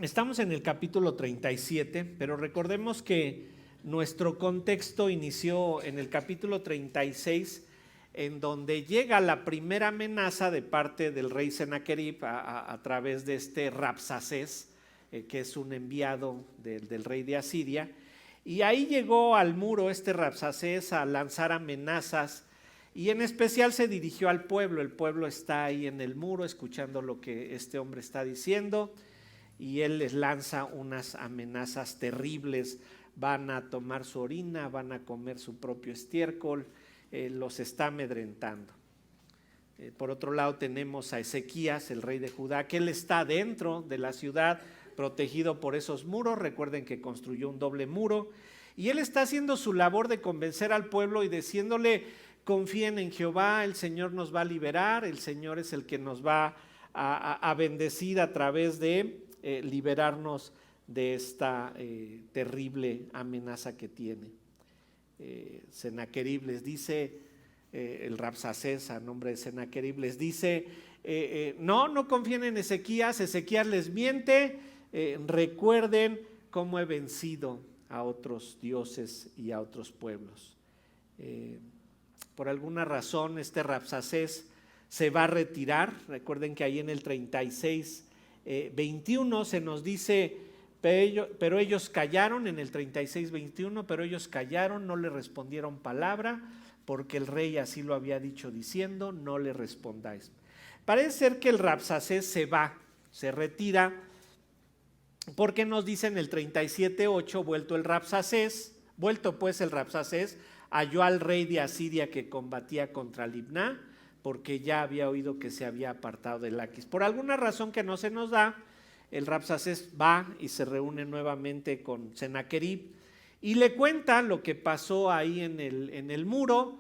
Estamos en el capítulo 37, pero recordemos que nuestro contexto inició en el capítulo 36, en donde llega la primera amenaza de parte del rey Sennacherib a través de este Rabsacés, que es un enviado del rey de Asiria. Y ahí llegó al muro este Rabsacés a lanzar amenazas, y en especial se dirigió al pueblo. El pueblo está ahí en el muro escuchando lo que este hombre está diciendo, y él les lanza unas amenazas terribles. Van a tomar su orina, van a comer su propio estiércol, los está amedrentando. Por otro lado tenemos a Ezequías, el rey de Judá, que él está dentro de la ciudad, protegido por esos muros. Recuerden que construyó un doble muro, y él está haciendo su labor de convencer al pueblo y diciéndole: confíen en Jehová, el Señor nos va a liberar, el Señor es el que nos va a bendecir a través de liberarnos de esta terrible amenaza que tiene. Sennacherib les dice, el Rabsacés a nombre de Sennacherib les dice, no confíen en Ezequías. Ezequías les miente. Recuerden cómo he vencido a otros dioses y a otros pueblos. Por alguna razón este Rabsacés se va a retirar. Recuerden que ahí en el 36 21 se nos dice: pero ellos callaron. En el 36 21, pero ellos callaron, no le respondieron palabra, porque el rey así lo había dicho, diciendo: no le respondáis. Parece ser que el Rabsacés se va, se retira, porque nos dice en el 37 8, vuelto pues el Rabsacés, halló al rey de Asiria que combatía contra Libná, porque ya había oído que se había apartado de Laquis. Por alguna razón que no se nos da, el Rabsacés va y se reúne nuevamente con Sennacherib y le cuenta lo que pasó ahí en el muro.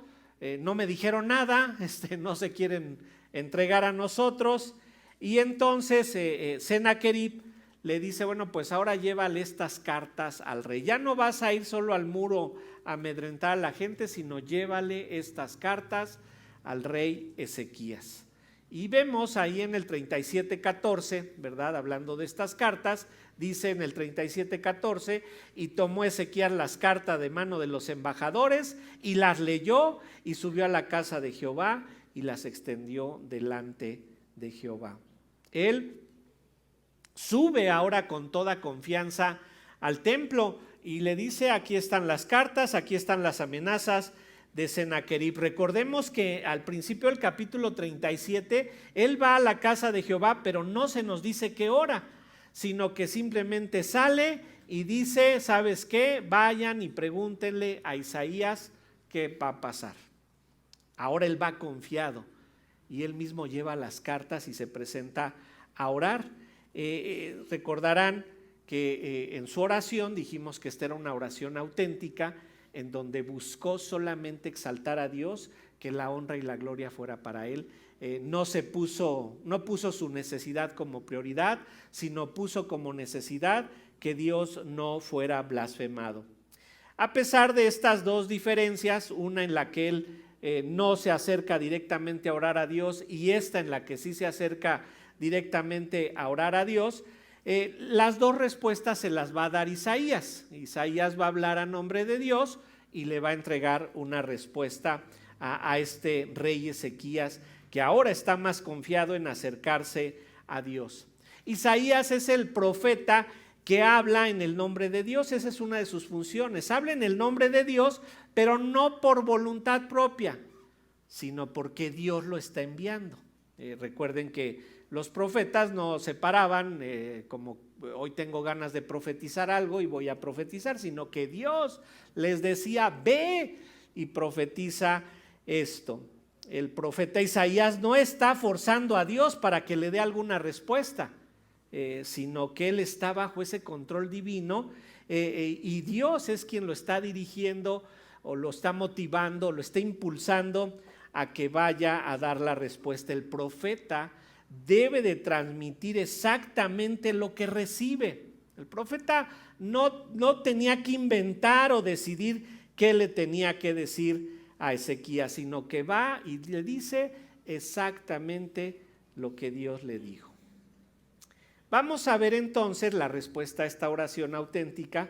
No me dijeron nada, no se quieren entregar a nosotros. Y entonces Sennacherib le dice: bueno, pues ahora llévale estas cartas al rey. Ya no vas a ir solo al muro a amedrentar a la gente, sino llévale estas cartas al rey Ezequías. Y vemos ahí en el 37:14, ¿verdad? Hablando de estas cartas, dice en el 37:14: y tomó Ezequías las cartas de mano de los embajadores y las leyó, y subió a la casa de Jehová y las extendió delante de Jehová. Él sube ahora con toda confianza al templo y le dice: aquí están las cartas, aquí están las amenazas de Sennacherib. Recordemos que al principio del capítulo 37 él va a la casa de Jehová, pero no se nos dice qué hora, sino que simplemente sale y dice: ¿sabes qué? Vayan y pregúntenle a Isaías qué va a pasar. Ahora él va confiado y él mismo lleva las cartas y se presenta a orar. Recordarán que en su oración dijimos que esta era una oración auténtica, en donde buscó solamente exaltar a Dios, que la honra y la gloria fuera para él. No puso su necesidad como prioridad, sino puso como necesidad que Dios no fuera blasfemado. A pesar de estas dos diferencias, una en la que él no se acerca directamente a orar a Dios, y esta en la que sí se acerca directamente a orar a Dios, las dos respuestas se las va a dar Isaías. Isaías va a hablar a nombre de Dios y le va a entregar una respuesta a este rey Ezequías, que ahora está más confiado en acercarse a Dios. Isaías es el profeta que habla en el nombre de Dios. Esa es una de sus funciones. Habla en el nombre de Dios, pero no por voluntad propia, sino porque Dios lo está enviando. Recuerden que los profetas no se paraban como hoy tengo ganas de profetizar algo y voy a profetizar, sino que Dios les decía: ve y profetiza esto. El profeta Isaías no está forzando a Dios para que le dé alguna respuesta, sino que él está bajo ese control divino, y Dios es quien lo está dirigiendo o lo está motivando, lo está impulsando a que vaya a dar la respuesta. El profeta debe de transmitir exactamente lo que recibe. El profeta no tenía que inventar o decidir qué le tenía que decir a Ezequías, sino que va y le dice exactamente lo que Dios le dijo. Vamos a ver entonces la respuesta a esta oración auténtica,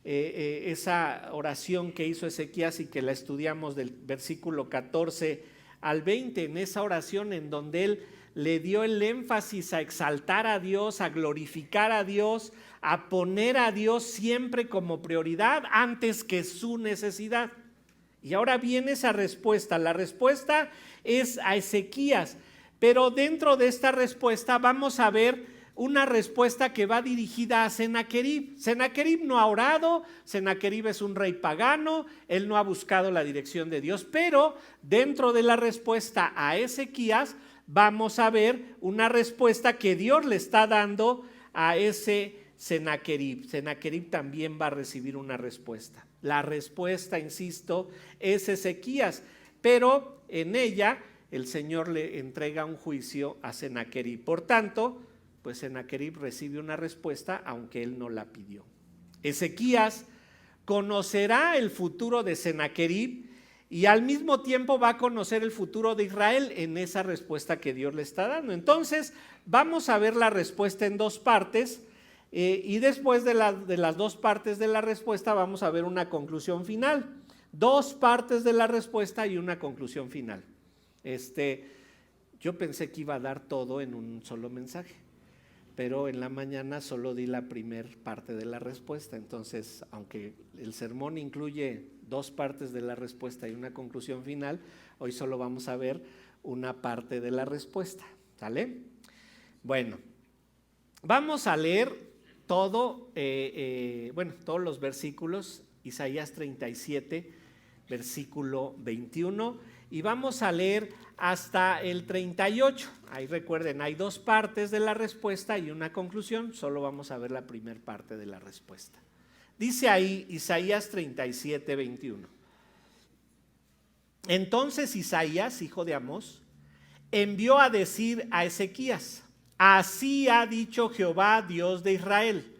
esa oración que hizo Ezequías y que la estudiamos del versículo 14 al 20, en esa oración en donde él le dio el énfasis a exaltar a Dios, a glorificar a Dios, a poner a Dios siempre como prioridad antes que su necesidad. Y ahora viene esa respuesta. La respuesta es a Ezequías, pero dentro de esta respuesta vamos a ver una respuesta que va dirigida a Sennacherib. Sennacherib no ha orado, Sennacherib es un rey pagano, él no ha buscado la dirección de Dios, pero dentro de la respuesta a Ezequías vamos a ver una respuesta que Dios le está dando a ese Sennacherib. Sennacherib también va a recibir una respuesta. La respuesta, insisto, es Ezequías, pero en ella el Señor le entrega un juicio a Sennacherib. Por tanto, pues Sennacherib recibe una respuesta aunque él no la pidió. Ezequías conocerá el futuro de Sennacherib y al mismo tiempo va a conocer el futuro de Israel en esa respuesta que Dios le está dando. Entonces vamos a ver la respuesta en dos partes y después de las dos partes de la respuesta vamos a ver una conclusión final. Dos partes de la respuesta y una conclusión final. Yo pensé que iba a dar todo en un solo mensaje, pero en la mañana solo di la primera parte de la respuesta. Entonces, aunque el sermón incluye dos partes de la respuesta y una conclusión final, hoy solo vamos a ver una parte de la respuesta, ¿sale? Bueno, vamos a leer todos los versículos, Isaías 37, versículo 21, y vamos a leer hasta el 38. Ahí recuerden, hay dos partes de la respuesta y una conclusión, solo vamos a ver la primera parte de la respuesta. Dice ahí Isaías 37, 21. Entonces Isaías, hijo de Amós, envió a decir a Ezequías: así ha dicho Jehová, Dios de Israel,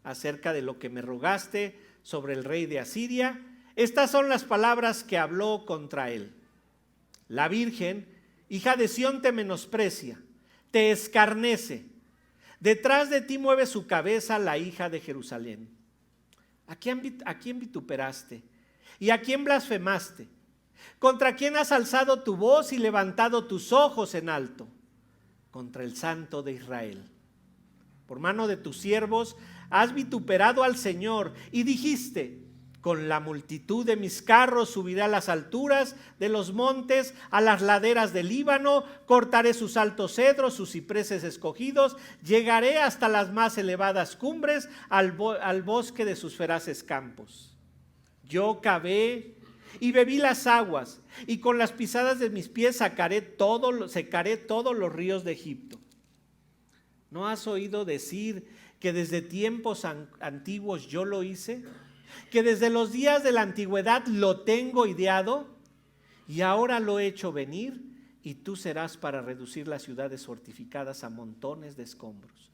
acerca de lo que me rogaste sobre el rey de Asiria. Estas son las palabras que habló contra él. La Virgen, hija de Sión, te menosprecia, te escarnece. Detrás de ti mueve su cabeza la hija de Jerusalén. ¿A quién vituperaste? ¿Y a quién blasfemaste? ¿Contra quién has alzado tu voz y levantado tus ojos en alto? Contra el Santo de Israel. Por mano de tus siervos has vituperado al Señor y dijiste: con la multitud de mis carros subiré a las alturas de los montes, a las laderas del Líbano, cortaré sus altos cedros, sus cipreses escogidos, llegaré hasta las más elevadas cumbres, al bosque de sus feraces campos. Yo cavé y bebí las aguas, y con las pisadas de mis pies secaré todos los ríos de Egipto. ¿No has oído decir que desde tiempos antiguos yo lo hice? ¿Que desde los días de la antigüedad lo tengo ideado? Y ahora lo he hecho venir, y tú serás para reducir las ciudades fortificadas a montones de escombros.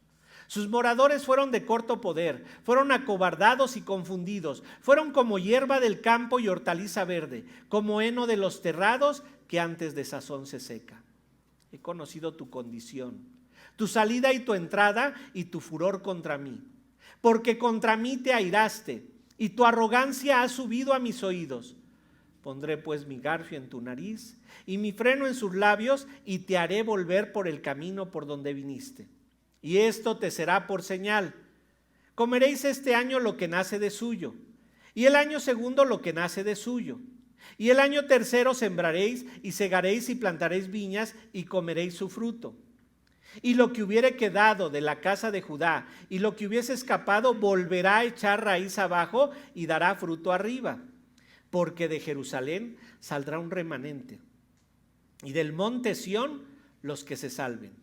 Sus moradores fueron de corto poder, fueron acobardados y confundidos, fueron como hierba del campo y hortaliza verde, como heno de los terrados que antes de sazón se seca. He conocido tu condición, tu salida y tu entrada y tu furor contra mí, porque contra mí te airaste y tu arrogancia ha subido a mis oídos. Pondré pues mi garfio en tu nariz y mi freno en sus labios, y te haré volver por el camino por donde viniste. Y esto te será por señal: comeréis este año lo que nace de suyo, y el año segundo lo que nace de suyo, y el año tercero sembraréis y segaréis y plantaréis viñas y comeréis su fruto. Y lo que hubiere quedado de la casa de Judá y lo que hubiese escapado volverá a echar raíz abajo y dará fruto arriba, porque de Jerusalén saldrá un remanente y del monte Sión los que se salven.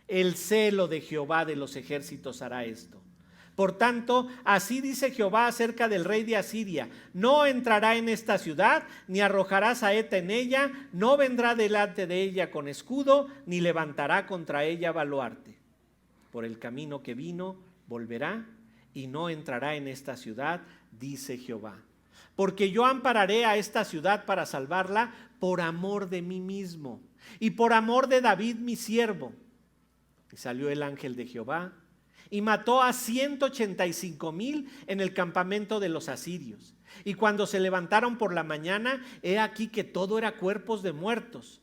El celo de Jehová de los ejércitos hará esto. Por tanto, así dice Jehová acerca del rey de Asiria: no entrará en esta ciudad, ni arrojará saeta en ella, no vendrá delante de ella con escudo, ni levantará contra ella baluarte. Por el camino que vino volverá, y no entrará en esta ciudad, dice Jehová. Porque yo ampararé a esta ciudad para salvarla por amor de mí mismo, y por amor de David mi siervo. Y salió el ángel de Jehová, y mató a 185,000 en el campamento de los asirios. Y cuando se levantaron por la mañana, he aquí que todo era cuerpos de muertos.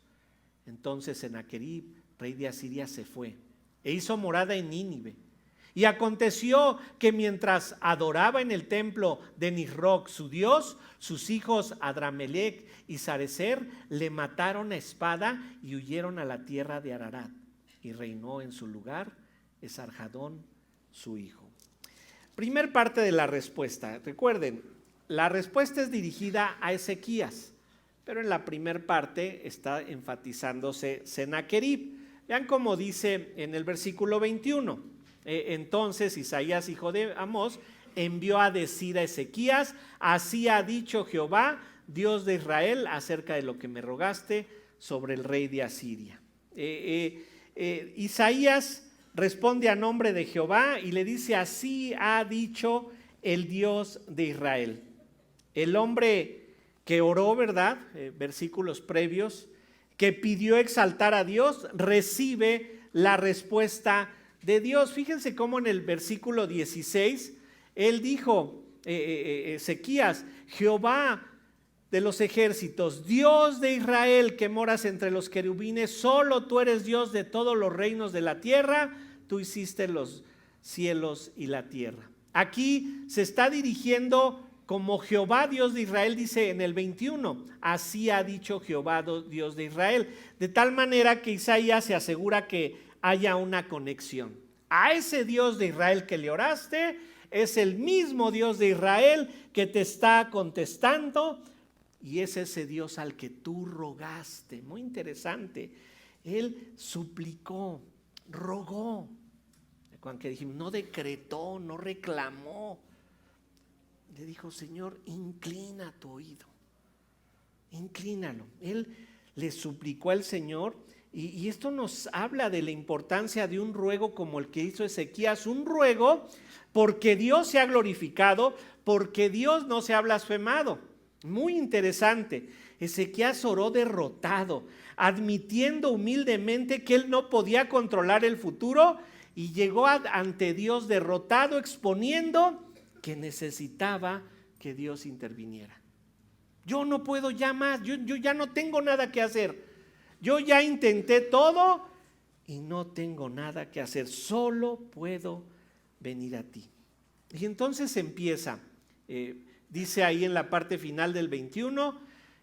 Entonces Sennacherib, rey de Asiria, se fue e hizo morada en Nínive. Y aconteció que mientras adoraba en el templo de Nisroch su dios, sus hijos Adramelech y Sarecer le mataron a espada y huyeron a la tierra de Ararat. Y reinó en su lugar Esarhadón, su hijo. Primer parte de la respuesta. Recuerden, la respuesta es dirigida a Ezequías, pero en la primer parte está enfatizándose Sennacherib. Vean cómo dice en el versículo 21. Entonces Isaías, hijo de Amós, envió a decir a Ezequías: así ha dicho Jehová, Dios de Israel, acerca de lo que me rogaste sobre el rey de Asiria. Isaías responde a nombre de Jehová y le dice: así ha dicho el Dios de Israel. El hombre que oró, ¿verdad? Versículos previos, que pidió exaltar a Dios, recibe la respuesta de Dios. Fíjense cómo en el versículo 16, él dijo, Ezequías: Jehová de los ejércitos, Dios de Israel, que moras entre los querubines, solo tú eres Dios de todos los reinos de la tierra, tú hiciste los cielos y la tierra. Aquí se está dirigiendo como Jehová, Dios de Israel, dice en el 21, así ha dicho Jehová, Dios de Israel, de tal manera que Isaías se asegura que haya una conexión. A ese Dios de Israel que le oraste, es el mismo Dios de Israel que te está contestando, y es ese Dios al que tú rogaste. Muy interesante. Él suplicó, rogó. Cuando dijimos, no decretó, no reclamó. Le dijo: Señor, inclina tu oído, inclínalo. Él le suplicó al Señor, y esto nos habla de la importancia de un ruego como el que hizo Ezequías, un ruego porque Dios se ha glorificado, porque Dios no se ha blasfemado. Muy interesante. Ezequías oró derrotado, admitiendo humildemente que él no podía controlar el futuro, y llegó ante Dios derrotado, exponiendo que necesitaba que Dios interviniera. Yo no puedo ya más, yo ya no tengo nada que hacer. Yo ya intenté todo y no tengo nada que hacer, solo puedo venir a ti. Y entonces empieza, dice ahí en la parte final del 21,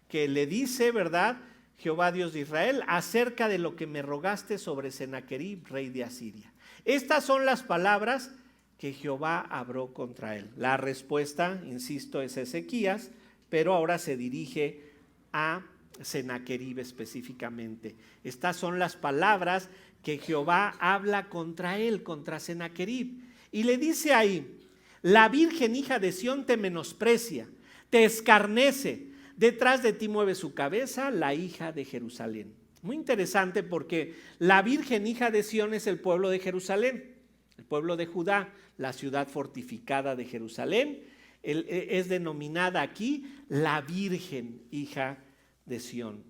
que le dice, ¿verdad?, Jehová Dios de Israel, acerca de lo que me rogaste sobre Sennacherib, rey de Asiria. Estas son las palabras que Jehová habló contra él. La respuesta, insisto, es Ezequías, pero ahora se dirige a Sennacherib específicamente. Estas son las palabras que Jehová habla contra él, contra Sennacherib. Y le dice ahí: la virgen hija de Sión te menosprecia, te escarnece, detrás de ti mueve su cabeza la hija de Jerusalén. Muy interesante, porque la virgen hija de Sión es el pueblo de Jerusalén, el pueblo de Judá, la ciudad fortificada de Jerusalén. Es denominada aquí la virgen hija de Sión.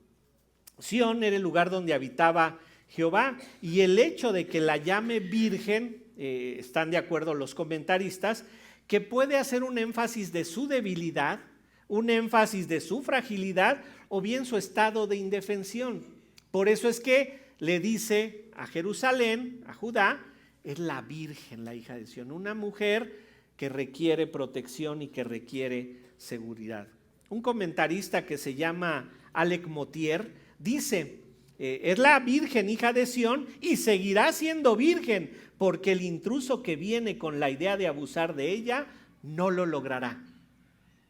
Sión era el lugar donde habitaba Jehová, y el hecho de que la llame virgen, están de acuerdo los comentaristas, que puede hacer un énfasis de su debilidad, un énfasis de su fragilidad, o bien su estado de indefensión. Por eso es que le dice a Jerusalén, a Judá, es la virgen, la hija de Sión, una mujer que requiere protección y que requiere seguridad. Un comentarista que se llama Alec Mottier dice: es la virgen hija de Sión y seguirá siendo virgen, porque el intruso que viene con la idea de abusar de ella no lo logrará.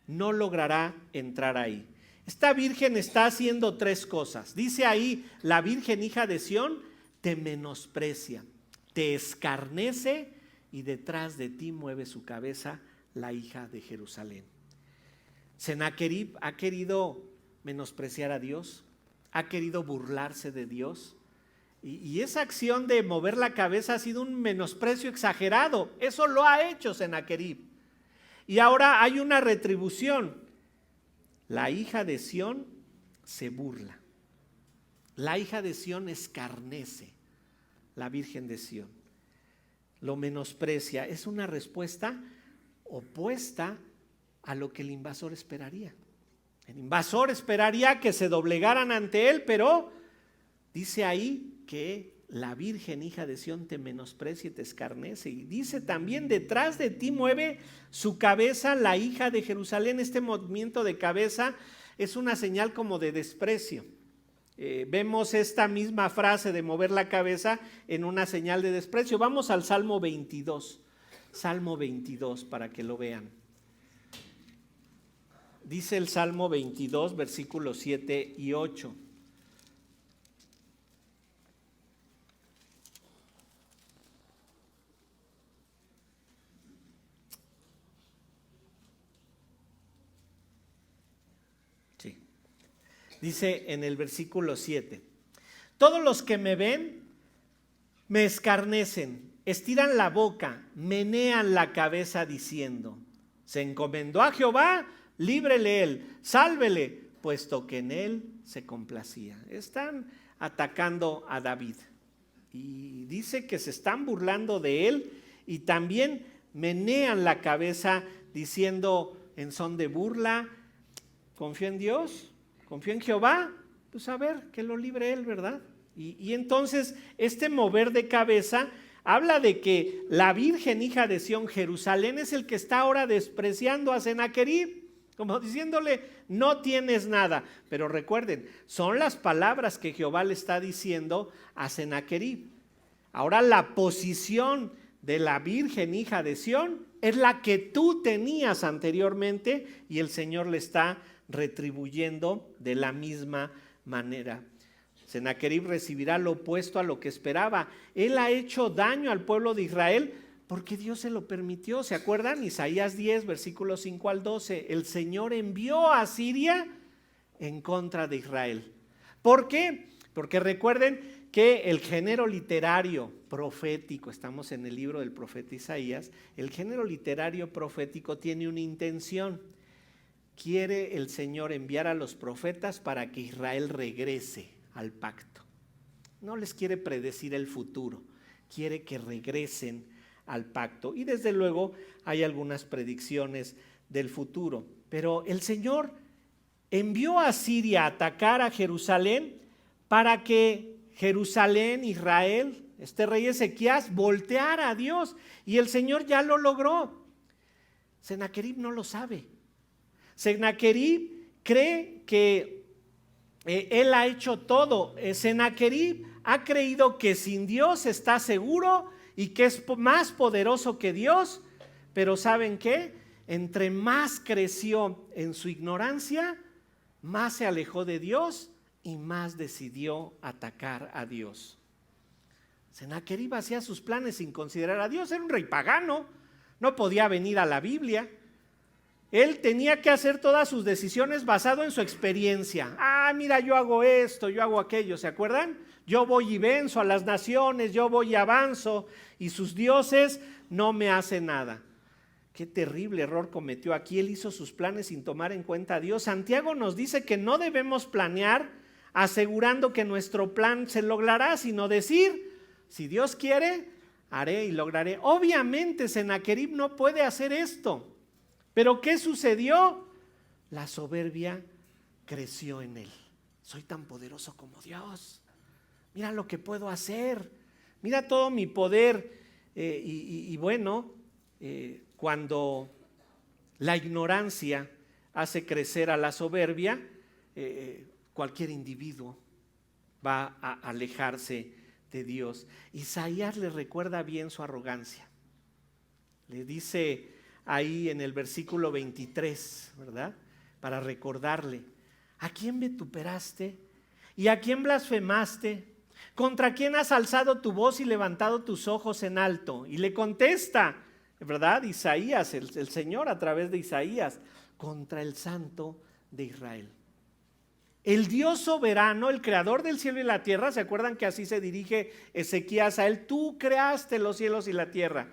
No logrará entrar ahí. Esta virgen está haciendo tres cosas. Dice ahí: la virgen hija de Sión te menosprecia, te escarnece, y detrás de ti mueve su cabeza la hija de Jerusalén. Sennacherib ha querido menospreciar a Dios, ha querido burlarse de Dios, y esa acción de mover la cabeza ha sido un menosprecio exagerado. Eso lo ha hecho Sennacherib. Y ahora hay una retribución. La hija de Sión se burla. La hija de Sión escarnece la virgen de Sión. lo menosprecia. Es una respuesta opuesta a lo que el invasor esperaría. El invasor esperaría que se doblegaran ante él, pero dice ahí que la Virgen, hija de Sión, te menosprecia y te escarnece. Y dice también, detrás de ti mueve su cabeza la hija de Jerusalén. Este movimiento de cabeza es una señal como de desprecio. Vemos esta misma frase de mover la cabeza en una señal de desprecio. Vamos al Salmo 22. Salmo 22 para que lo vean. Dice el Salmo 22, versículos 7 y 8. Sí. Dice en el versículo 7: todos los que me ven me escarnecen, estiran la boca, menean la cabeza diciendo: se encomendó a Jehová, líbrele él, sálvele, puesto que en él se complacía. Están atacando a David y dice que se están burlando de él y también menean la cabeza diciendo en son de burla: confío en Dios, confío en Jehová, pues a ver, que lo libre él, ¿verdad? Y entonces este mover de cabeza habla de que la Virgen, hija de Sión, Jerusalén, es el que está ahora despreciando a Sennacherib, como diciéndole: no tienes nada. Pero recuerden, son las palabras que Jehová le está diciendo a Sennacherib. Ahora la posición de la Virgen, hija de Sión, es la que tú tenías anteriormente y el Señor le está retribuyendo de la misma manera. Sennacherib recibirá lo opuesto a lo que esperaba. Él ha hecho daño al pueblo de Israel porque Dios se lo permitió. ¿Se acuerdan? Isaías 10, versículos 5 al 12. El Señor envió a Siria en contra de Israel. ¿Por qué? Porque recuerden que el género literario profético, estamos en el libro del profeta Isaías, el género literario profético tiene una intención. Quiere el Señor enviar a los profetas para que Israel regrese al pacto. No les quiere predecir el futuro, quiere que regresen al pacto. Y desde luego hay algunas predicciones del futuro. Pero el Señor envió a Siria a atacar a Jerusalén para que Jerusalén, Israel, este rey Ezequías, volteara a Dios. Y el Señor ya lo logró. Sennacherib no lo sabe. Sennacherib cree que él ha hecho todo. Sennacherib ha creído que sin Dios está seguro y que es más poderoso que Dios, pero ¿saben qué? Entre más creció en su ignorancia, más se alejó de Dios y más decidió atacar a Dios. Sennacherib hacía sus planes sin considerar a Dios. Era un rey pagano, no podía venir a la Biblia. Él tenía que hacer todas sus decisiones basado en su experiencia. Mira, yo hago esto, yo hago aquello, ¿se acuerdan? Yo voy y venzo a las naciones, yo voy y avanzo, y sus dioses no me hacen nada. Qué terrible error cometió aquí. Él hizo sus planes sin tomar en cuenta a Dios. Santiago nos dice que no debemos planear asegurando que nuestro plan se logrará, sino decir: si Dios quiere, haré y lograré. Obviamente Sennacherib no puede hacer esto. Pero ¿qué sucedió? La soberbia creció en él. Soy tan poderoso como Dios. Mira lo que puedo hacer. Mira todo mi poder. Cuando la ignorancia hace crecer a la soberbia, cualquier individuo va a alejarse de Dios. Isaías le recuerda bien su arrogancia. Le dice ahí en el versículo 23, ¿verdad? Para recordarle: ¿a quién vituperaste? ¿Y a quién blasfemaste? ¿Contra quién has alzado tu voz y levantado tus ojos en alto? Y le contesta, ¿verdad? Isaías, el Señor a través de Isaías: contra el Santo de Israel. El Dios soberano, el creador del cielo y la tierra. ¿Se acuerdan que así se dirige Ezequías a él? Tú creaste los cielos y la tierra.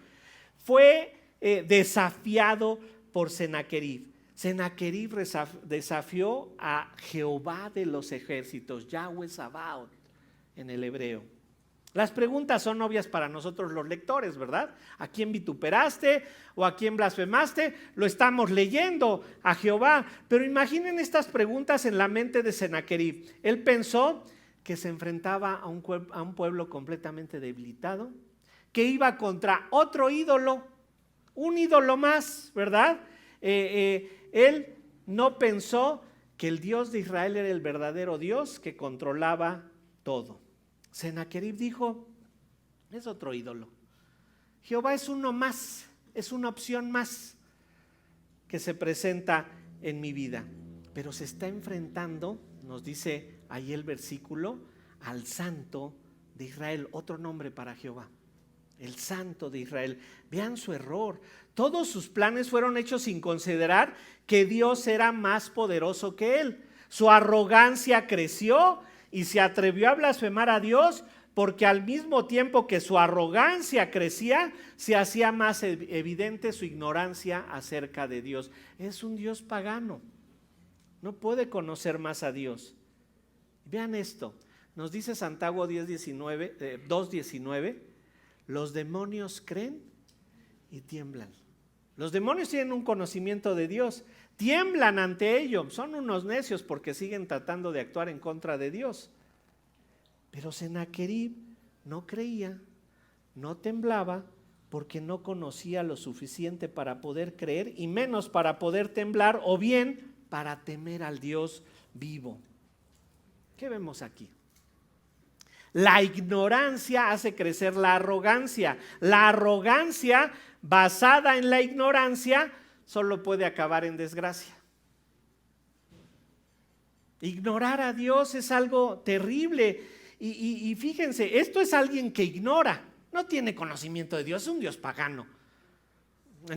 Fue desafiado por Sennacherib. Sennacherib desafió a Jehová de los ejércitos, Yahweh Sabaoth en el hebreo. Las preguntas son obvias para nosotros los lectores, ¿verdad? ¿A quién vituperaste o a quién blasfemaste? Lo estamos leyendo, a Jehová. Pero imaginen estas preguntas en la mente de Sennacherib. Él pensó que se enfrentaba a un pueblo completamente debilitado, que iba contra otro ídolo, un ídolo más, ¿verdad? Él no pensó que el Dios de Israel era el verdadero Dios que controlaba todo. Sennacherib dijo, es otro ídolo. Jehová es uno más, es una opción más que se presenta en mi vida. Pero se está enfrentando, nos dice ahí el versículo, al Santo de Israel, otro nombre para Jehová. El Santo de Israel. Vean su error. Todos sus planes fueron hechos sin considerar que Dios era más poderoso que él. Su arrogancia creció y se atrevió a blasfemar a Dios, porque al mismo tiempo que su arrogancia crecía, se hacía más evidente su ignorancia acerca de Dios. Es un Dios pagano. No puede conocer más a Dios. Vean esto. Nos dice Santiago 2:19, los demonios creen y tiemblan. Los demonios tienen un conocimiento de Dios, tiemblan ante ello, son unos necios porque siguen tratando de actuar en contra de Dios. Pero Sennacherib no creía, no temblaba, porque no conocía lo suficiente para poder creer y menos para poder temblar, o bien para temer al Dios vivo. ¿Qué vemos aquí? La ignorancia hace crecer la arrogancia. La arrogancia basada en la ignorancia solo puede acabar en desgracia. Ignorar a Dios es algo terrible. Y fíjense, esto es alguien que ignora, no tiene conocimiento de Dios, es un Dios pagano.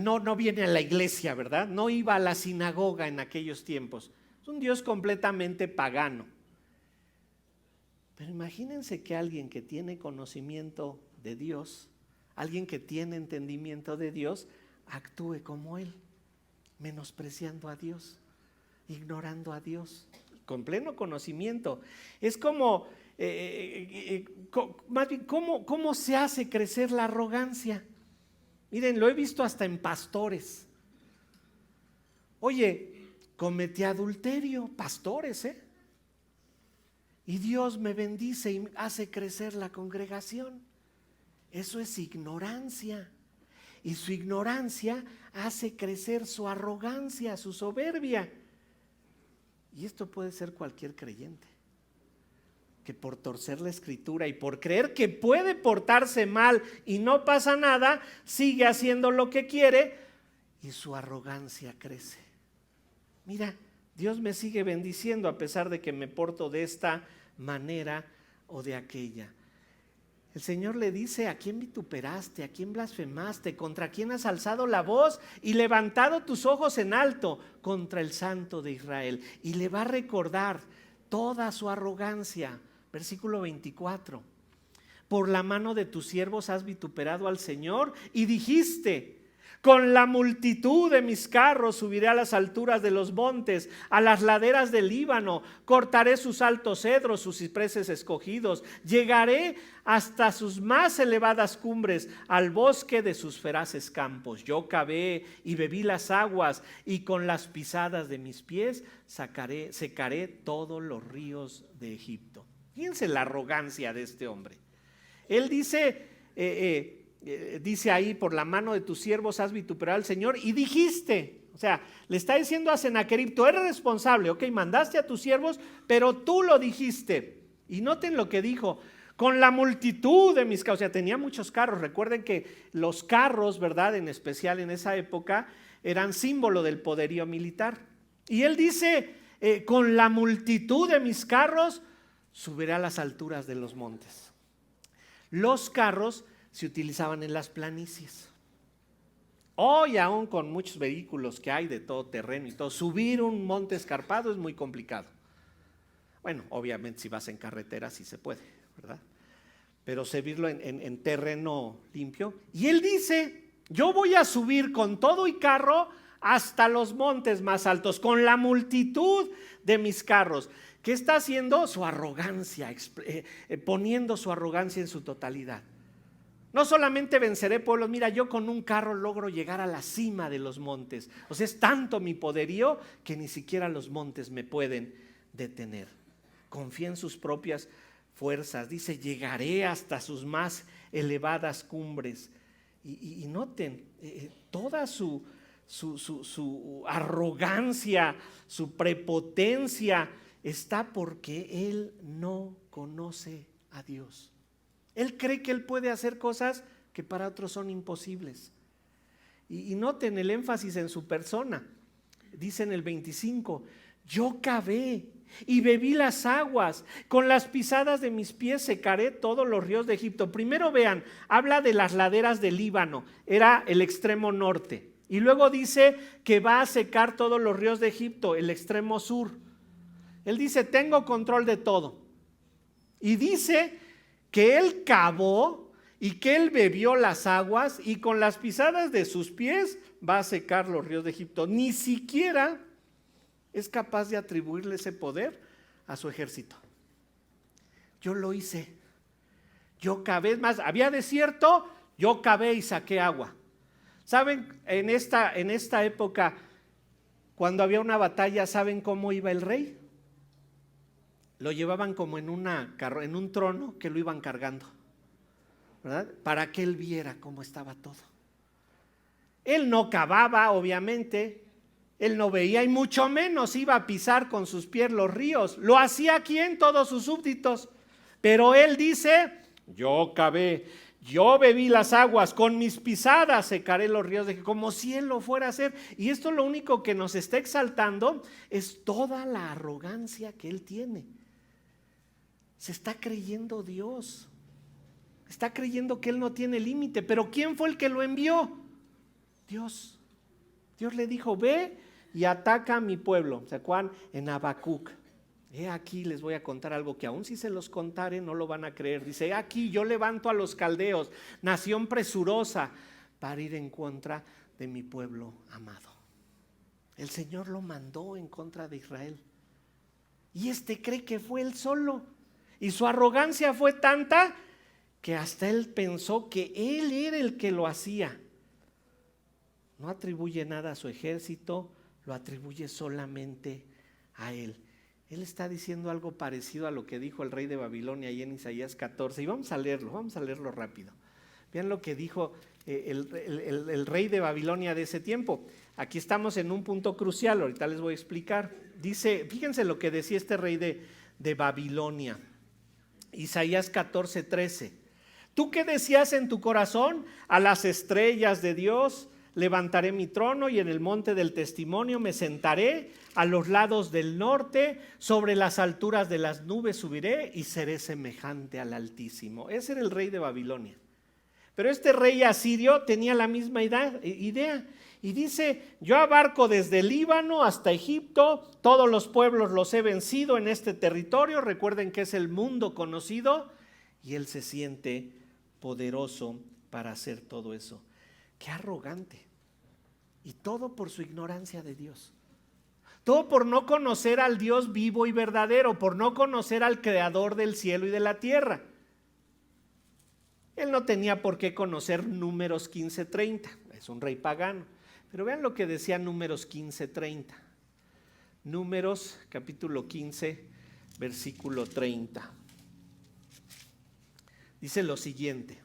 No viene a la iglesia, ¿verdad? No iba a la sinagoga en aquellos tiempos. Es un Dios completamente pagano. Pero imagínense que alguien que tiene conocimiento de Dios, alguien que tiene entendimiento de Dios, actúe como él, menospreciando a Dios, ignorando a Dios, con pleno conocimiento. Es como, más bien, ¿cómo se hace crecer la arrogancia? Miren, lo he visto hasta en pastores. Oye, cometí adulterio, pastores, y Dios me bendice y hace crecer la congregación. Eso es ignorancia. Y su ignorancia hace crecer su arrogancia, su soberbia. Y esto puede ser cualquier creyente, que por torcer la escritura y por creer que puede portarse mal y no pasa nada, sigue haciendo lo que quiere y su arrogancia crece. Mira, Dios me sigue bendiciendo a pesar de que me porto de esta manera o de aquella. El Señor le dice, ¿a quién vituperaste? ¿A quién blasfemaste? ¿Contra quién has alzado la voz y levantado tus ojos en alto? Contra el Santo de Israel. Y le va a recordar toda su arrogancia. Versículo 24. Por la mano de tus siervos has vituperado al Señor y dijiste, con la multitud de mis carros subiré a las alturas de los montes, a las laderas del Líbano, cortaré sus altos cedros, sus cipreses escogidos, llegaré hasta sus más elevadas cumbres, al bosque de sus feraces campos. Yo cavé y bebí las aguas, y con las pisadas de mis pies secaré todos los ríos de Egipto. Fíjense la arrogancia de este hombre. Él dice, dice ahí, por la mano de tus siervos has vituperado al Señor y dijiste, o sea, le está diciendo a Sennacherib, tú eres responsable, ok, mandaste a tus siervos, pero tú lo dijiste. Y noten lo que dijo, con la multitud de mis carros, o sea, tenía muchos carros. Recuerden que los carros, ¿verdad? En especial en esa época, eran símbolo del poderío militar. Y él dice, con la multitud de mis carros, subiré a las alturas de los montes. Los carros se utilizaban en las planicies. Hoy aún con muchos vehículos que hay de todo terreno y todo, subir un monte escarpado es muy complicado. Bueno, obviamente si vas en carretera sí se puede, ¿verdad? Pero subirlo en terreno limpio. Y él dice, yo voy a subir con todo y carro hasta los montes más altos, con la multitud de mis carros. ¿Qué está haciendo? Su arrogancia, poniendo su arrogancia en su totalidad. No solamente venceré pueblos, mira, yo con un carro logro llegar a la cima de los montes. O sea, es tanto mi poderío que ni siquiera los montes me pueden detener. Confía en sus propias fuerzas. Dice, llegaré hasta sus más elevadas cumbres. Y noten, toda su arrogancia, su prepotencia está porque él no conoce a Dios. Él cree que él puede hacer cosas que para otros son imposibles. Y noten el énfasis en su persona. Dice en el 25, yo cavé y bebí las aguas, con las pisadas de mis pies secaré todos los ríos de Egipto. Primero vean, habla de las laderas del Líbano, era el extremo norte. Y luego dice que va a secar todos los ríos de Egipto, el extremo sur. Él dice, tengo control de todo. Y dice que él cavó y que él bebió las aguas y con las pisadas de sus pies va a secar los ríos de Egipto. Ni siquiera es capaz de atribuirle ese poder a su ejército. Yo lo hice. Yo cavé, es más, había desierto, yo cavé y saqué agua. ¿Saben? En esta época, cuando había una batalla, ¿saben cómo iba el rey? Lo llevaban como en un trono que lo iban cargando, ¿verdad? Para que él viera cómo estaba todo. Él no cavaba, obviamente, él no veía y mucho menos iba a pisar con sus pies los ríos. Lo hacía ¿quién? Todos sus súbditos. Pero él dice, yo cavé, yo bebí las aguas, con mis pisadas secaré los ríos, como si él lo fuera a hacer. Y esto lo único que nos está exaltando es toda la arrogancia que él tiene. Se está creyendo Dios, está creyendo que él no tiene límite. Pero ¿quién fue el que lo envió? Dios. Dios le dijo, ve y ataca a mi pueblo. ¿Se acuerdan? En Habacuc. Aquí les voy a contar algo que aún si se los contare no lo van a creer. Dice, aquí yo levanto a los caldeos, nación presurosa, para ir en contra de mi pueblo amado. El Señor lo mandó en contra de Israel. Y cree que fue él solo. Y su arrogancia fue tanta que hasta él pensó que él era el que lo hacía. No atribuye nada a su ejército, lo atribuye solamente a él. Él está diciendo algo parecido a lo que dijo el rey de Babilonia ahí en Isaías 14. Y vamos a leerlo rápido. Vean lo que dijo el rey de Babilonia de ese tiempo. Aquí estamos en un punto crucial, ahorita les voy a explicar. Dice, fíjense lo que decía este rey de Babilonia. Isaías 14:13. ¿Tú qué decías en tu corazón? A las estrellas de Dios levantaré mi trono y en el monte del testimonio me sentaré, a los lados del norte, sobre las alturas de las nubes subiré y seré semejante al Altísimo. Ese era el rey de Babilonia. Pero este rey asirio tenía la misma idea y dice, yo abarco desde el Líbano hasta Egipto, todos los pueblos los he vencido en este territorio. Recuerden que es el mundo conocido y él se siente poderoso para hacer todo eso. Qué arrogante. Y todo por su ignorancia de Dios. Todo por no conocer al Dios vivo y verdadero, por no conocer al creador del cielo y de la tierra. Él no tenía por qué conocer Números 15:30, es un rey pagano. Pero vean lo que decía Números 15:30. Números capítulo 15, versículo 30. Dice lo siguiente: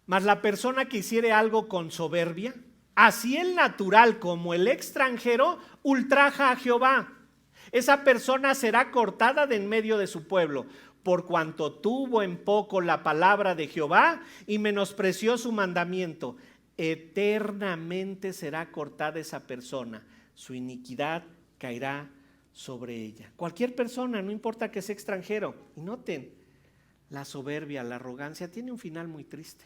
mas la persona que hiciere algo con soberbia, así el natural como el extranjero, ultraja a Jehová. Esa persona será cortada de en medio de su pueblo, por cuanto tuvo en poco la palabra de Jehová y menospreció su mandamiento. Eternamente será cortada esa persona, su iniquidad caerá sobre ella. Cualquier persona, no importa que sea extranjero. Y noten, la soberbia, la arrogancia tiene un final muy triste.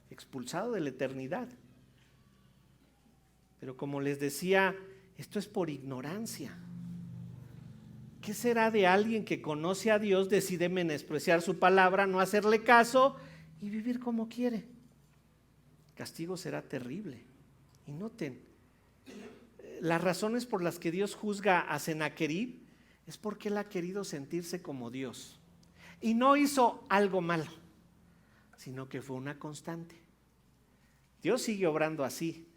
Expulsado de la eternidad. Pero como les decía, esto es por ignorancia. ¿Qué será de alguien que conoce a Dios, decide menospreciar su palabra, no hacerle caso y vivir como quiere? El castigo será terrible. Y noten, las razones por las que Dios juzga a Sennacherib es porque él ha querido sentirse como Dios. Y no hizo algo malo, sino que fue una constante. Dios sigue obrando así.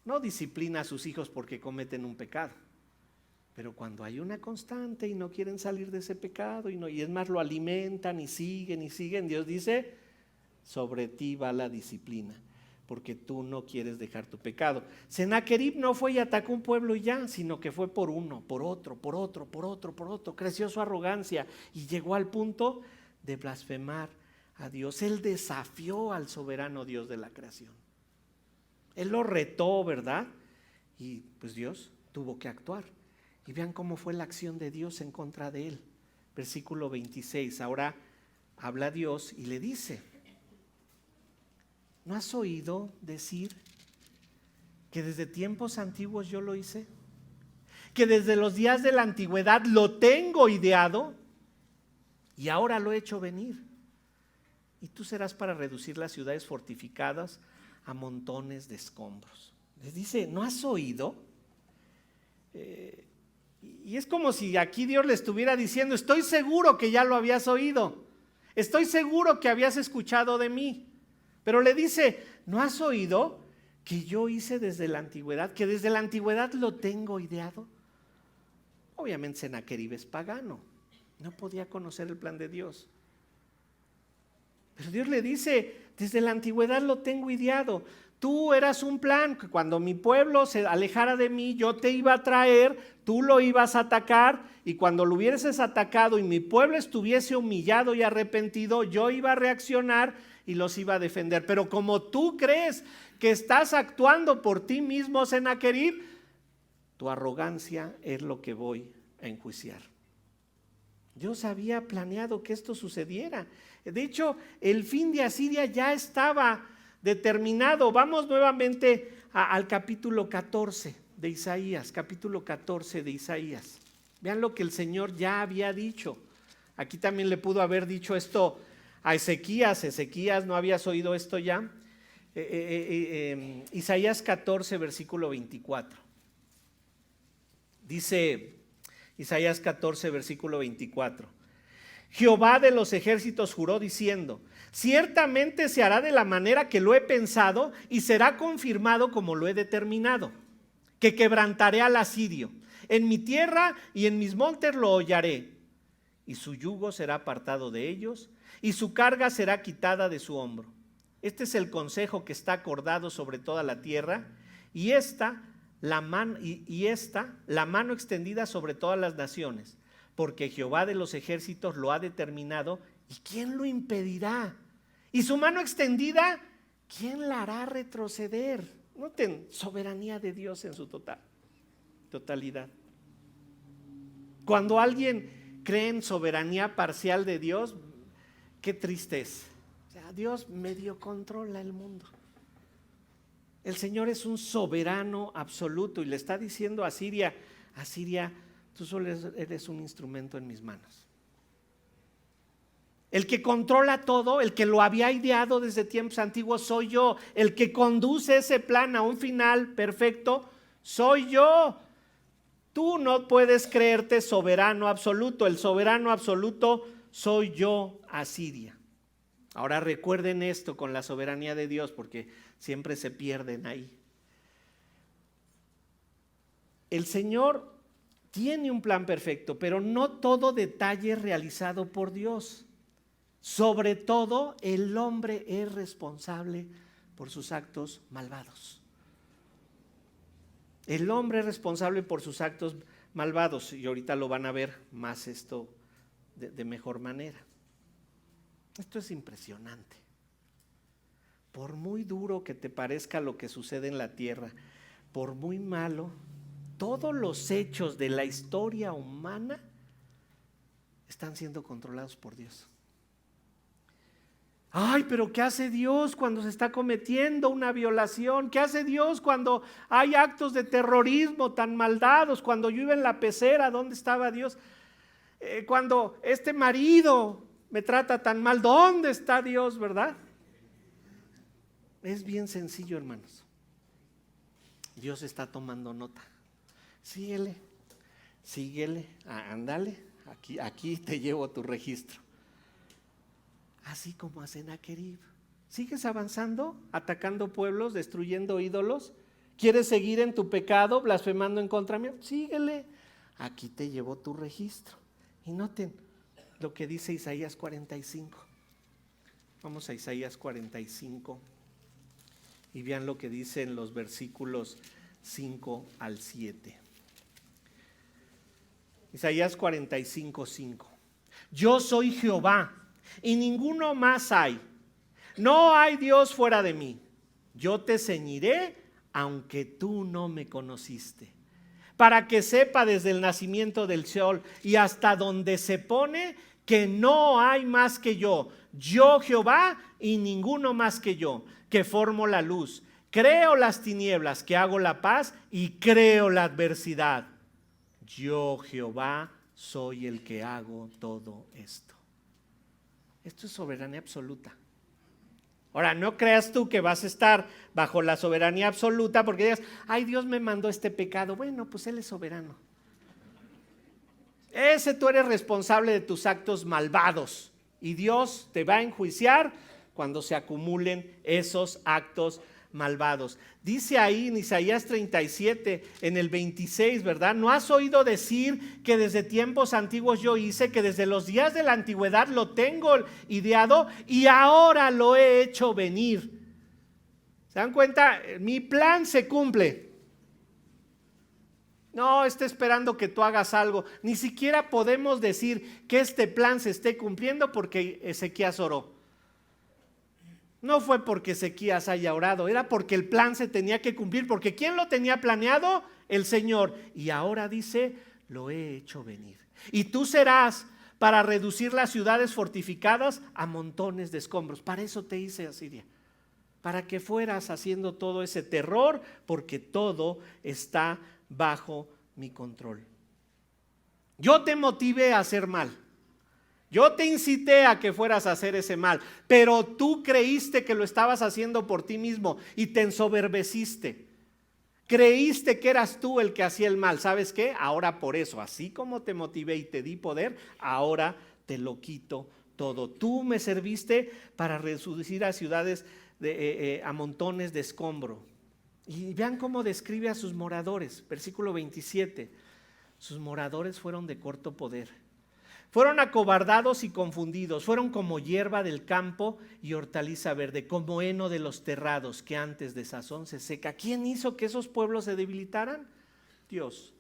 No disciplina a sus hijos porque cometen un pecado. Pero cuando hay una constante y no quieren salir de ese pecado y es más, lo alimentan y siguen, Dios dice, sobre ti va la disciplina, porque tú no quieres dejar tu pecado. Sennacherib no fue y atacó un pueblo y ya, sino que fue por uno, por otro. Creció su arrogancia y llegó al punto de blasfemar a Dios. Él desafió al soberano Dios de la creación. Él lo retó, ¿verdad? Y pues Dios tuvo que actuar. Y vean cómo fue la acción de Dios en contra de él. Versículo 26, ahora habla Dios y le dice: ¿no has oído decir que desde tiempos antiguos yo lo hice? Que desde los días de la antigüedad lo tengo ideado y ahora lo he hecho venir. Y tú serás para reducir las ciudades fortificadas a montones de escombros. Les dice, ¿no has oído? Y es como si aquí Dios le estuviera diciendo, estoy seguro que ya lo habías oído, estoy seguro que habías escuchado de mí, pero le dice, ¿no has oído que yo hice desde la antigüedad, que desde la antigüedad lo tengo ideado? Obviamente Sennacherib es pagano, no podía conocer el plan de Dios, pero Dios le dice, desde la antigüedad lo tengo ideado. Tú eras un plan, que cuando mi pueblo se alejara de mí, yo te iba a traer, tú lo ibas a atacar, y cuando lo hubieses atacado y mi pueblo estuviese humillado y arrepentido, yo iba a reaccionar y los iba a defender. Pero como tú crees que estás actuando por ti mismo, Sennacherib, tu arrogancia es lo que voy a enjuiciar. Dios había planeado que esto sucediera. De hecho, el fin de Asiria ya estaba determinado. Vamos nuevamente al capítulo 14 de Isaías, capítulo 14 de Isaías. Vean lo que el Señor ya había dicho. Aquí también le pudo haber dicho esto a Ezequías. Ezequías, ¿no habías oído esto ya? Isaías 14, versículo 24. Dice Isaías 14, versículo 24. Jehová de los ejércitos juró diciendo, ciertamente se hará de la manera que lo he pensado y será confirmado como lo he determinado, que quebrantaré al asirio. En mi tierra y en mis montes lo hollaré, y su yugo será apartado de ellos, y su carga será quitada de su hombro. Este es el consejo que está acordado sobre toda la tierra, y esta la mano extendida sobre todas las naciones, porque Jehová de los ejércitos lo ha determinado, ¿y quién lo impedirá? Y su mano extendida, ¿quién la hará retroceder? Noten, soberanía de Dios en su totalidad. Cuando alguien cree en soberanía parcial de Dios, qué triste es. O sea, Dios medio controla el mundo. El Señor es un soberano absoluto y le está diciendo a Asiria, Asiria, tú solo eres un instrumento en mis manos. El que controla todo, el que lo había ideado desde tiempos antiguos soy yo. El que conduce ese plan a un final perfecto soy yo. Tú no puedes creerte soberano absoluto. El soberano absoluto soy yo, Asiria. Ahora recuerden esto con la soberanía de Dios, porque siempre se pierden ahí. El Señor tiene un plan perfecto, pero no todo detalle es realizado por Dios. Sobre todo, el hombre es responsable por sus actos malvados. El hombre es responsable por sus actos malvados, y ahorita lo van a ver más esto de mejor manera. Esto es impresionante. Por muy duro que te parezca lo que sucede en la tierra, por muy malo, todos los hechos de la historia humana están siendo controlados por Dios. Ay, pero ¿qué hace Dios cuando se está cometiendo una violación? ¿Qué hace Dios cuando hay actos de terrorismo tan maldados? Cuando yo iba en la pecera, ¿dónde estaba Dios? Cuando este marido me trata tan mal, ¿dónde está Dios, verdad? Es bien sencillo, hermanos. Dios está tomando nota. Síguele. síguele, ándale, aquí te llevo tu registro. Así como a Sennacherib. ¿Sigues avanzando, atacando pueblos, destruyendo ídolos? ¿Quieres seguir en tu pecado, blasfemando en contra mío? Síguele, aquí te llevo tu registro. Y noten lo que dice Isaías 45. Vamos a Isaías 45 y vean lo que dice en los versículos 5 al 7. Isaías 45, 5. Yo soy Jehová y ninguno más hay. No hay Dios fuera de mí. Yo te ceñiré aunque tú no me conociste, para que sepa desde el nacimiento del sol y hasta donde se pone que no hay más que yo Jehová y ninguno más que yo, que formo la luz, creo las tinieblas, que hago la paz y creo la adversidad. Yo Jehová soy el que hago todo esto. Esto es soberanía absoluta. Ahora, no creas tú que vas a estar bajo la soberanía absoluta porque digas, ay, Dios me mandó este pecado. Bueno, pues Él es soberano. Tú eres responsable de tus actos malvados y Dios te va a enjuiciar cuando se acumulen esos actos malvados. Dice ahí en Isaías 37, en el 26, ¿verdad? ¿No has oído decir que desde tiempos antiguos yo hice, que desde los días de la antigüedad lo tengo ideado y ahora lo he hecho venir? ¿Se dan cuenta? Mi plan se cumple. No está esperando que tú hagas algo. Ni siquiera podemos decir que este plan se esté cumpliendo porque Ezequías oró. No fue porque Ezequías haya orado, era porque el plan se tenía que cumplir, porque ¿quién lo tenía planeado? El Señor. Y ahora dice, lo he hecho venir. Y tú serás para reducir las ciudades fortificadas a montones de escombros. Para eso te hice, Asiria, para que fueras haciendo todo ese terror, porque todo está bajo mi control. Yo te motivé a hacer mal. Yo te incité a que fueras a hacer ese mal, pero tú creíste que lo estabas haciendo por ti mismo y te ensoberbeciste. Creíste que eras tú el que hacía el mal. ¿Sabes qué? Ahora por eso, así como te motivé y te di poder, ahora te lo quito todo. Tú me serviste para reducir a ciudades, a montones de escombro. Y vean cómo describe a sus moradores. Versículo 27. Sus moradores fueron de corto poder. Fueron acobardados y confundidos, fueron como hierba del campo y hortaliza verde, como heno de los terrados que antes de sazón se seca. ¿Quién hizo que esos pueblos se debilitaran? Dios.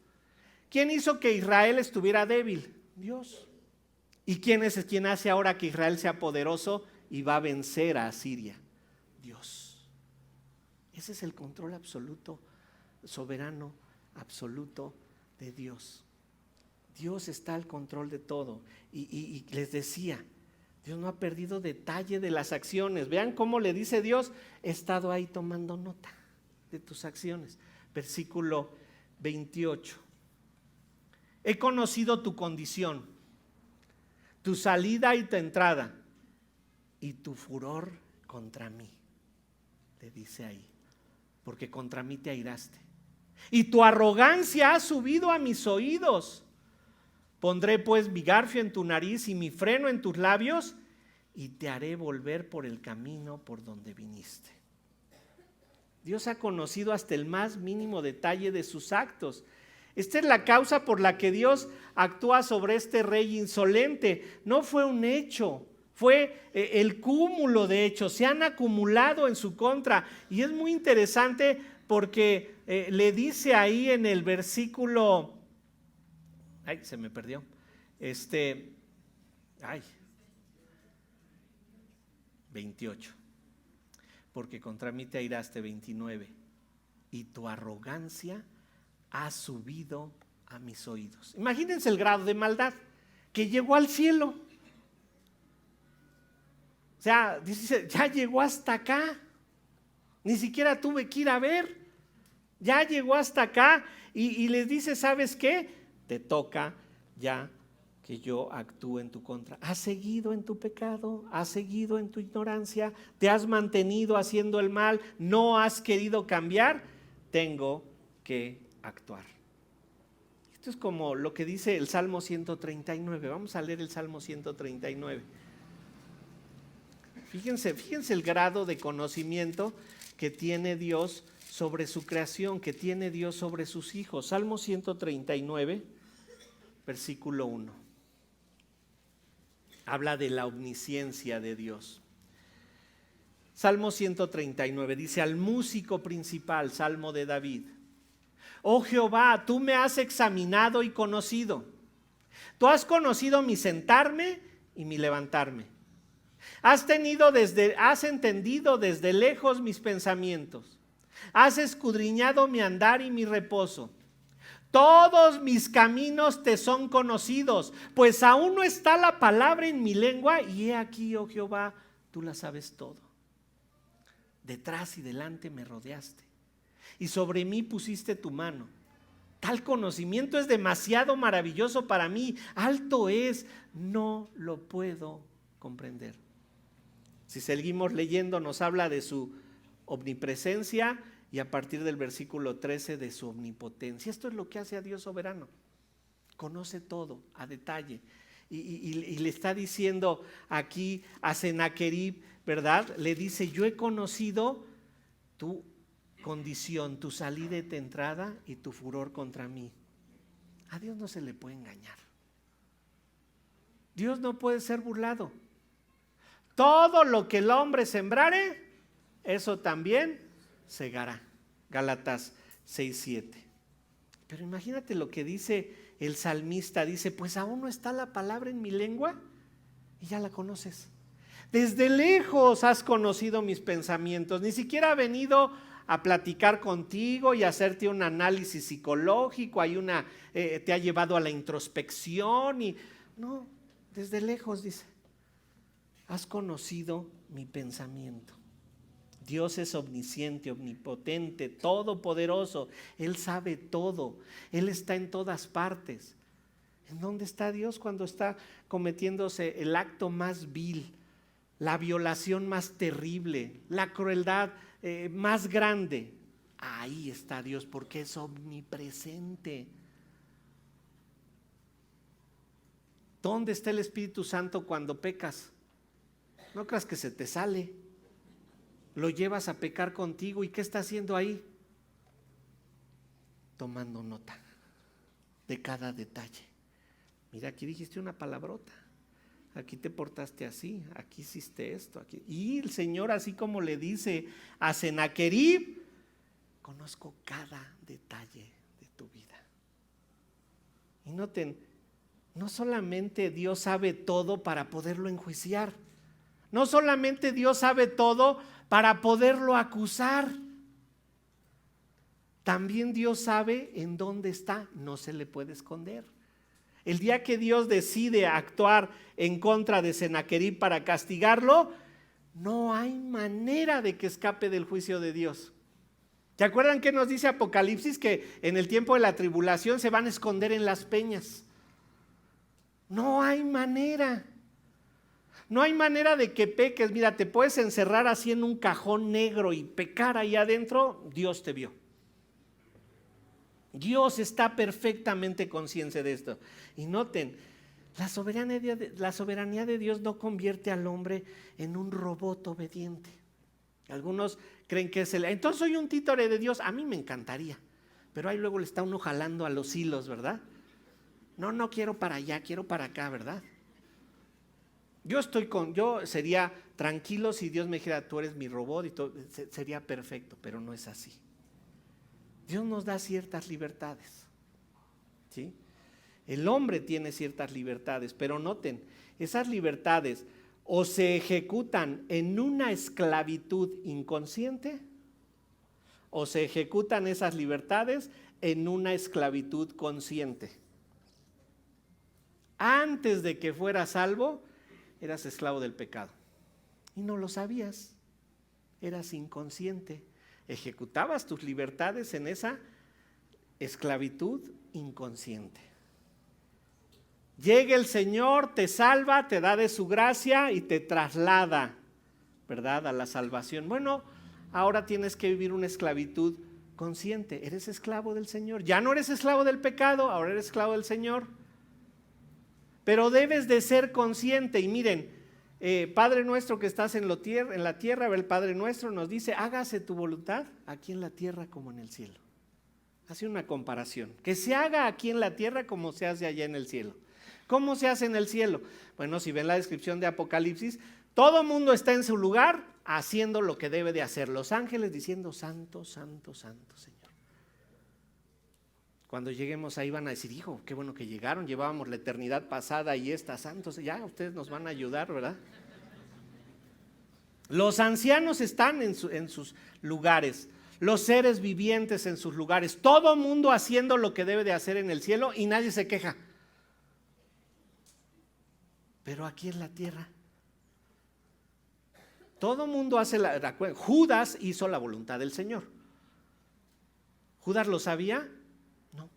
¿Quién hizo que Israel estuviera débil? Dios. ¿Y quién es quien hace ahora que Israel sea poderoso y va a vencer a Asiria? Dios. Ese es el control absoluto, soberano, absoluto de Dios. Dios está al control de todo y les decía, Dios no ha perdido detalle de las acciones. Vean cómo le dice Dios, he estado ahí tomando nota de tus acciones. Versículo 28. He conocido tu condición, tu salida y tu entrada y tu furor contra mí, le dice ahí, porque contra mí te airaste y tu arrogancia ha subido a mis oídos. Pondré pues mi garfio en tu nariz y mi freno en tus labios y te haré volver por el camino por donde viniste. Dios ha conocido hasta el más mínimo detalle de sus actos. Esta es la causa por la que Dios actúa sobre este rey insolente. No fue un hecho, fue el cúmulo de hechos. Se han acumulado en su contra. Y es muy interesante porque le dice ahí en el versículo... Ay, se me perdió. 28. Porque contra mí te airaste, 29. Y tu arrogancia ha subido a mis oídos. Imagínense el grado de maldad que llegó al cielo. O sea, dice, ya llegó hasta acá. Ni siquiera tuve que ir a ver. Ya llegó hasta acá y les dice, ¿sabes qué? Te toca ya que yo actúe en tu contra. Has seguido en tu pecado, has seguido en tu ignorancia, te has mantenido haciendo el mal, no has querido cambiar, tengo que actuar. Esto es como lo que dice el Salmo 139. Vamos a leer el Salmo 139. Fíjense el grado de conocimiento que tiene Dios sobre su creación, que tiene Dios sobre sus hijos. Salmo 139, versículo 1. Habla de la omnisciencia de Dios. Salmo 139 dice: al músico principal, Salmo de David: oh Jehová, tú me has examinado y conocido. Tú has conocido mi sentarme y mi levantarme. Has entendido desde lejos mis pensamientos. Has escudriñado mi andar y mi reposo. Todos mis caminos te son conocidos, pues aún no está la palabra en mi lengua, y he aquí, oh Jehová, tú la sabes todo. Detrás y delante me rodeaste, y sobre mí pusiste tu mano. Tal conocimiento es demasiado maravilloso para mí, alto es, no lo puedo comprender. Si seguimos leyendo, nos habla de su omnipresencia y a partir del versículo 13 de su omnipotencia. Esto es lo que hace a Dios soberano. Conoce todo a detalle. Y le está diciendo aquí a Sennacherib, ¿verdad? Le dice: yo he conocido tu condición, tu salida y tu entrada y tu furor contra mí. A Dios no se le puede engañar. Dios no puede ser burlado. Todo lo que el hombre sembrare, eso también segará. Gálatas 6:7. Pero imagínate lo que dice el salmista. Dice: pues aún no está la palabra en mi lengua y ya la conoces. Desde lejos has conocido mis pensamientos. Ni siquiera ha venido a platicar contigo y hacerte un análisis psicológico. Te ha llevado a la introspección. No, desde lejos dice: has conocido mi pensamiento. Dios es omnisciente, omnipotente, todopoderoso. Él sabe todo. Él está en todas partes. ¿En dónde está Dios cuando está cometiéndose el acto más vil, la violación más terrible, la crueldad más grande? Ahí está Dios, porque es omnipresente. ¿Dónde está el Espíritu Santo cuando pecas? No creas que se te sale. Lo llevas a pecar contigo. ¿Y qué está haciendo ahí? Tomando nota de cada detalle. Mira, aquí dijiste una palabrota. Aquí te portaste así. Aquí hiciste esto. Aquí. Y el Señor, así como le dice a Sennacherib: conozco cada detalle de tu vida. Y noten, no solamente Dios sabe todo para poderlo enjuiciar. No solamente Dios sabe todo para poderlo acusar. También Dios sabe en dónde está, no se le puede esconder. El día que Dios decide actuar en contra de Sennacherib para castigarlo, no hay manera de que escape del juicio de Dios. ¿Se acuerdan que nos dice Apocalipsis? Que en el tiempo de la tribulación se van a esconder en las peñas. No hay manera. No hay manera de que peques. Mira, te puedes encerrar así en un cajón negro y pecar ahí adentro. Dios te vio. Dios está perfectamente consciente de esto. Y noten, la soberanía de Dios no convierte al hombre en un robot obediente. Algunos creen que entonces soy un títere de Dios. A mí me encantaría, pero ahí luego le está uno jalando a los hilos, ¿verdad? No quiero para allá, quiero para acá, ¿verdad? Yo sería tranquilo si Dios me dijera: tú eres mi robot, y todo, sería perfecto, pero no es así. Dios nos da ciertas libertades, ¿sí? El hombre tiene ciertas libertades, pero noten, esas libertades o se ejecutan en una esclavitud inconsciente, o se ejecutan esas libertades en una esclavitud consciente. Antes de que fueras salvo, eras esclavo del pecado y no lo sabías, eras inconsciente, ejecutabas tus libertades en esa esclavitud inconsciente. Llega el Señor, te salva, te da de su gracia y te traslada, ¿verdad?, a la salvación. Bueno, ahora tienes que vivir una esclavitud consciente, eres esclavo del Señor. Ya no eres esclavo del pecado, ahora eres esclavo del Señor. Pero debes de ser consciente. Y miren, Padre nuestro que estás en la tierra, el Padre nuestro nos dice, hágase tu voluntad aquí en la tierra como en el cielo. Hace una comparación, que se haga aquí en la tierra como se hace allá en el cielo. ¿Cómo se hace en el cielo? Bueno, si ven la descripción de Apocalipsis, todo mundo está en su lugar haciendo lo que debe de hacer. Los ángeles diciendo, santo, santo, santo, Señor. Cuando lleguemos ahí van a decir, hijo, qué bueno que llegaron, llevábamos la eternidad pasada y esta, santos, ya ustedes nos van a ayudar, ¿verdad? Los ancianos están en sus lugares, los seres vivientes en sus lugares, todo mundo haciendo lo que debe de hacer en el cielo y nadie se queja. Pero aquí en la tierra, todo mundo hace Judas hizo la voluntad del Señor. ¿Judas lo sabía? No.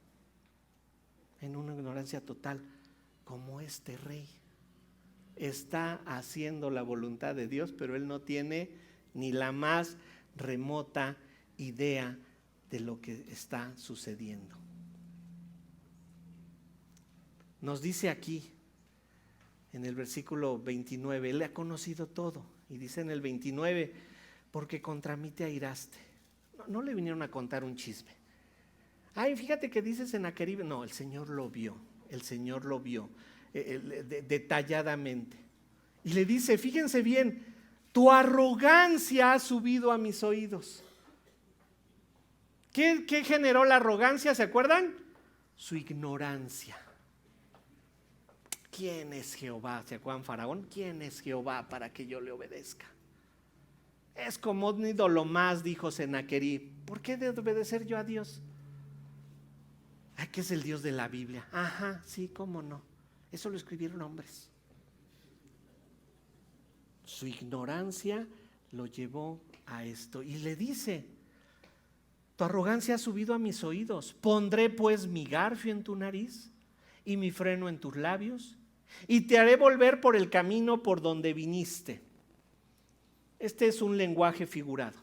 En una ignorancia total, como este rey. Está haciendo la voluntad de Dios, pero él no tiene ni la más remota idea de lo que está sucediendo. Nos dice aquí, en el versículo 29, él ha conocido todo. Y dice en el 29, porque contra mí te airaste. No le vinieron a contar un chisme. Ay, fíjate que dice Sennacherib. No, el Señor lo vio. El Señor lo vio detalladamente. Y le dice, fíjense bien, tu arrogancia ha subido a mis oídos. ¿Qué generó la arrogancia? ¿Se acuerdan? Su ignorancia. ¿Quién es Jehová? ¿Se acuerdan Faraón? ¿Quién es Jehová para que yo le obedezca? Es como un ídolo más, dijo Sennacherib. ¿Por qué de obedecer yo a Dios? Ay, que es el Dios de la Biblia. Ajá, sí, cómo no. Eso lo escribieron hombres. Su ignorancia lo llevó a esto. Y le dice, tu arrogancia ha subido a mis oídos. Pondré pues mi garfio en tu nariz y mi freno en tus labios, y te haré volver por el camino por donde viniste. Este es un lenguaje figurado.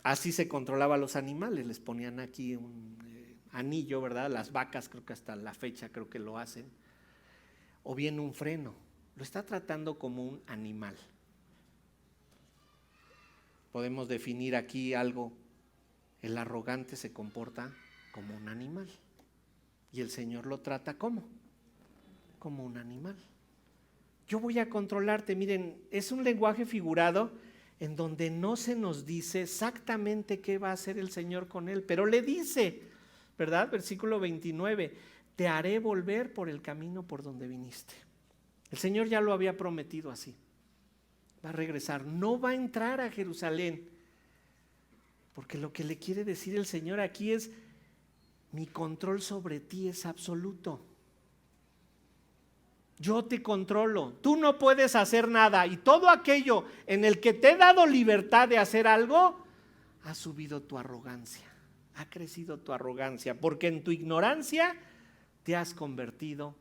Así se controlaba a los animales, les ponían aquí un anillo, ¿verdad? Las vacas creo que hasta la fecha creo que lo hacen. O bien un freno. Lo está tratando como un animal. Podemos definir aquí algo. El arrogante se comporta como un animal. Y el Señor lo trata ¿cómo? Como un animal. Yo voy a controlarte. Miren, es un lenguaje figurado en donde no se nos dice exactamente qué va a hacer el Señor con él, pero le dice, ¿verdad? Versículo 29, te haré volver por el camino por donde viniste. El Señor ya lo había prometido así. Va a regresar, no va a entrar a Jerusalén, porque lo que le quiere decir el Señor aquí es, mi control sobre ti es absoluto. Yo te controlo, tú no puedes hacer nada, y todo aquello en el que te he dado libertad de hacer algo, ha subido tu arrogancia, ha crecido tu arrogancia, porque en tu ignorancia te has convertido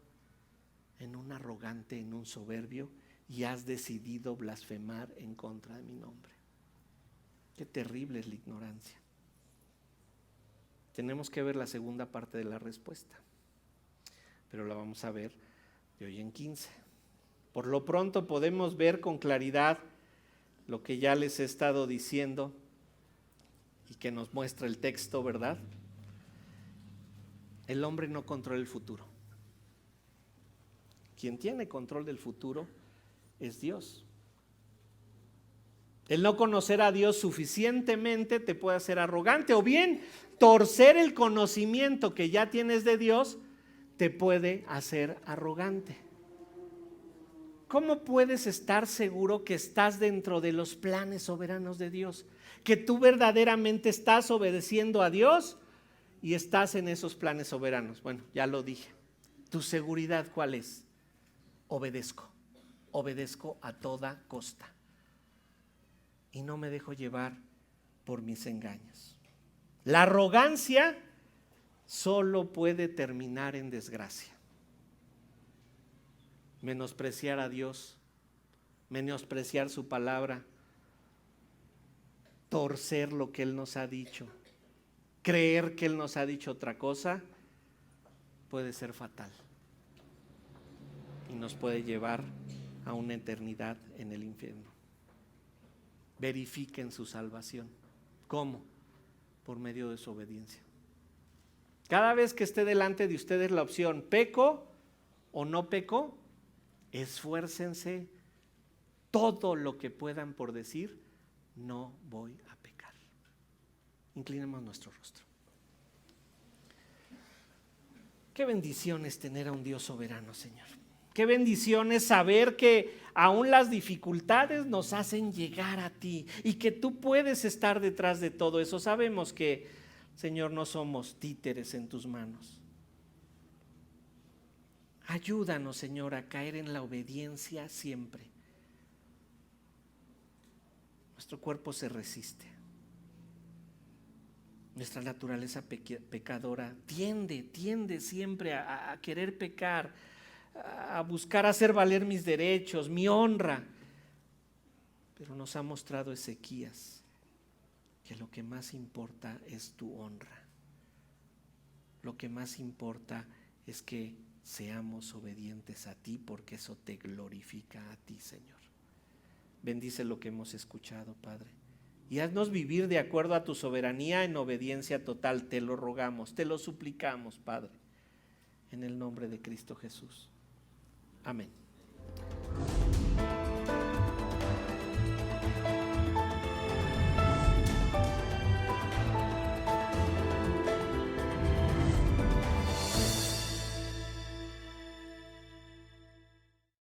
en un arrogante, en un soberbio, y has decidido blasfemar en contra de mi nombre. Qué terrible es la ignorancia. Tenemos que ver la segunda parte de la respuesta, pero la vamos a ver de hoy en 15. Por lo pronto podemos ver con claridad lo que ya les he estado diciendo y que nos muestra el texto, ¿verdad? El hombre no controla el futuro. Quien tiene control del futuro es Dios. El no conocer a Dios suficientemente te puede hacer arrogante, o bien torcer el conocimiento que ya tienes de Dios te puede hacer arrogante. ¿Cómo puedes estar seguro que estás dentro de los planes soberanos de Dios? Que tú verdaderamente estás obedeciendo a Dios y estás en esos planes soberanos. Bueno, ya lo dije. ¿Tu seguridad cuál es? Obedezco a toda costa. Y no me dejo llevar por mis engaños. La arrogancia solo puede terminar en desgracia. Menospreciar a Dios, menospreciar su palabra, torcer lo que Él nos ha dicho, creer que Él nos ha dicho otra cosa, puede ser fatal y nos puede llevar a una eternidad en el infierno. Verifiquen su salvación. ¿Cómo? Por medio de su obediencia. Cada vez que esté delante de ustedes la opción, ¿peco o no peco? Esfuércense todo lo que puedan por decir, no voy a pecar. Inclinemos nuestro rostro. Qué bendición es tener a un Dios soberano, Señor. Qué bendición es saber que aún las dificultades nos hacen llegar a ti y que tú puedes estar detrás de todo eso. Sabemos que, Señor, no somos títeres en tus manos. Ayúdanos, Señor, a caer en la obediencia siempre. Nuestro cuerpo se resiste. Nuestra naturaleza pecadora tiende siempre a querer pecar, a buscar hacer valer mis derechos, mi honra. Pero nos ha mostrado Ezequías que lo que más importa es tu honra. Lo que más importa es que seamos obedientes a ti, porque eso te glorifica a ti, Señor. Bendice lo que hemos escuchado, Padre, y haznos vivir de acuerdo a tu soberanía en obediencia total. Te lo rogamos, te lo suplicamos, Padre, en el nombre de Cristo Jesús. Amén.